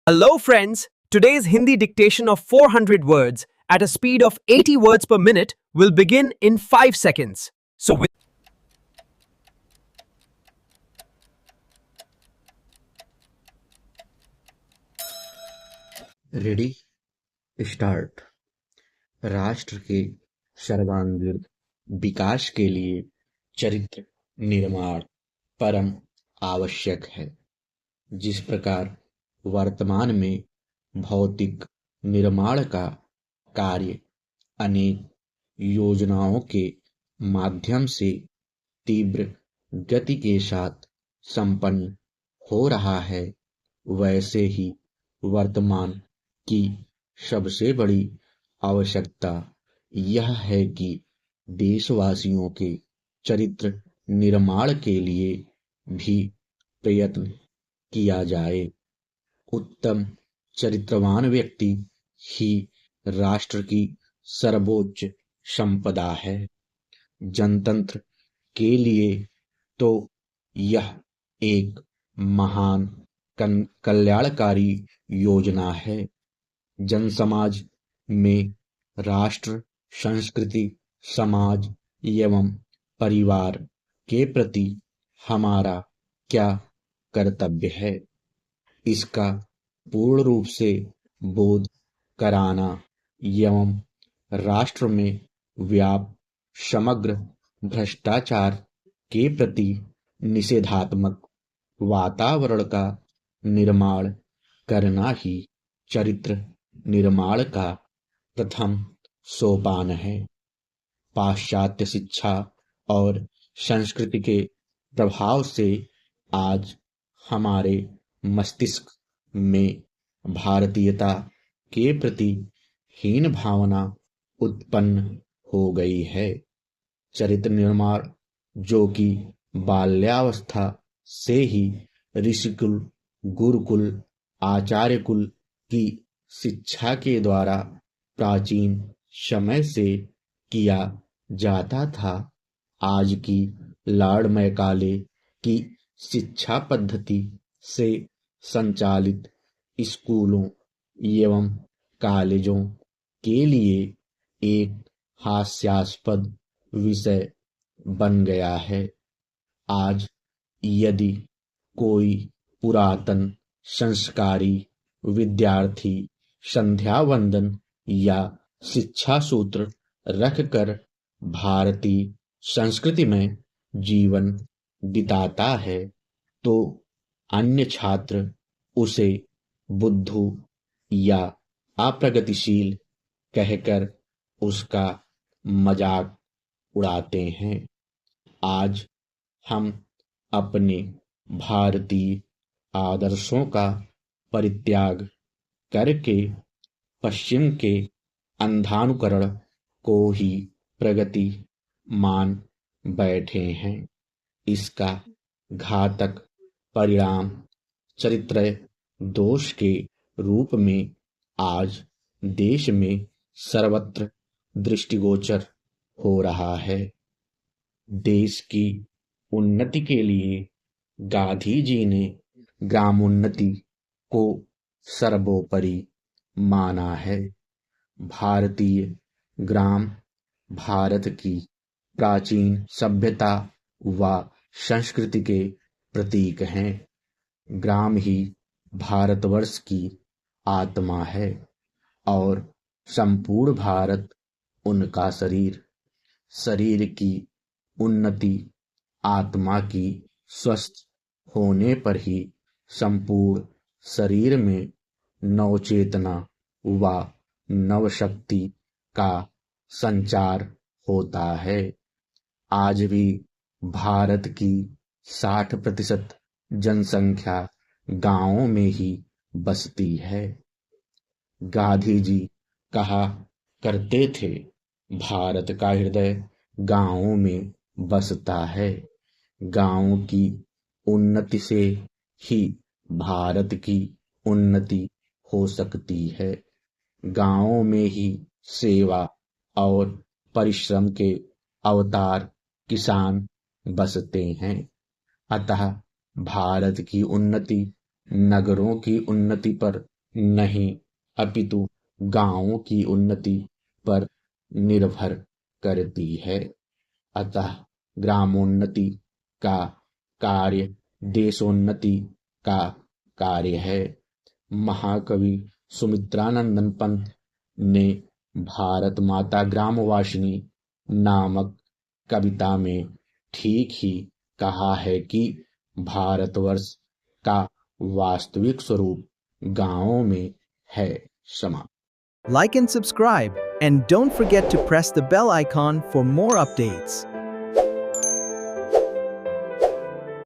Hello, friends. Today's Hindi dictation of 400 words at a speed of 80 words per minute will begin in 5 seconds. Ready start. राष्ट्र के सर्वांगीण विकास के लिए चरित्र निर्माण परम आवश्यक है। जिस प्रकार वर्तमान में भौतिक निर्माण का कार्य अनेक योजनाओं के माध्यम से तीव्र गति के साथ संपन्न हो रहा है, वैसे ही वर्तमान की सबसे बड़ी आवश्यकता यह है कि देशवासियों के चरित्र निर्माण के लिए भी प्रयत्न किया जाए। उत्तम चरित्रवान व्यक्ति ही राष्ट्र की सर्वोच्च संपदा है। जनतंत्र के लिए तो यह एक महान कल्याणकारी योजना है। जनसमाज में राष्ट्र, संस्कृति, समाज एवं परिवार के प्रति हमारा क्या कर्तव्य है, इसका पूर्ण रूप से बोध कराना एवं राष्ट्र में व्याप्त समग्र भ्रष्टाचार के प्रति निषेधात्मक वातावरण का निर्माण करना ही चरित्र निर्माण का प्रथम सोपान है। पाश्चात्य शिक्षा और संस्कृति के प्रभाव से आज हमारे मस्तिष्क में भारतीयता के प्रति हीन भावना उत्पन्न हो गई है। चरित्र निर्माण, जो कि बाल्यावस्था से ही ऋषिकुल, गुरुकुल, आचार्यकुल की शिक्षा के द्वारा प्राचीन समय से किया जाता था, आज की लॉर्ड मैकाले की शिक्षा पद्धति से संचालित स्कूलों एवं कॉलेजों के लिए एक हास्यास्पद विषय बन गया है। आज यदि कोई पुरातन संस्कारी विद्यार्थी संध्या वंदन या शिक्षा सूत्र रखकर भारतीय संस्कृति में जीवन बिताता है, तो अन्य छात्र उसे बुद्धू या अप्रगतिशील कहकर उसका मजाक उड़ाते हैं। आज हम अपने भारतीय आदर्शों का परित्याग करके पश्चिम के अंधानुकरण को ही प्रगति मान बैठे हैं। इसका घातक परिणाम चरित्र दोष के रूप में आज देश में सर्वत्र दृष्टिगोचर हो रहा है। देश की उन्नति के लिए गांधी जी ने ग्रामोन्नति को सर्वोपरि माना है। भारतीय ग्राम भारत की प्राचीन सभ्यता व संस्कृति के प्रतीक हैं। ग्राम ही भारतवर्ष की आत्मा है और संपूर्ण भारत उनका शरीर। शरीर की उन्नति आत्मा की स्वस्थ होने पर ही संपूर्ण शरीर में नवचेतना व नवशक्ति का संचार होता है। आज भी भारत की 60% जनसंख्या गांवों में ही बसती है। गांधी जी कहा करते थे, भारत का हृदय गांवों में बसता है। गांवों की उन्नति से ही भारत की उन्नति हो सकती है। गांवों में ही सेवा और परिश्रम के अवतार किसान बसते हैं। अतः भारत की उन्नति नगरों की उन्नति पर नहीं अपितु गांवों की उन्नति पर निर्भर करती है। अतः ग्रामोन्नति का कार्य देशोन्नति का कार्य है। महाकवि सुमित्रानंदन पंत ने भारत माता ग्रामवासिनी नामक कविता में ठीक ही कहा है कि भारतवर्ष का वास्तविक स्वरूप गांवों में है। समाप्त। Like and subscribe, and don't forget to press the bell icon for more updates.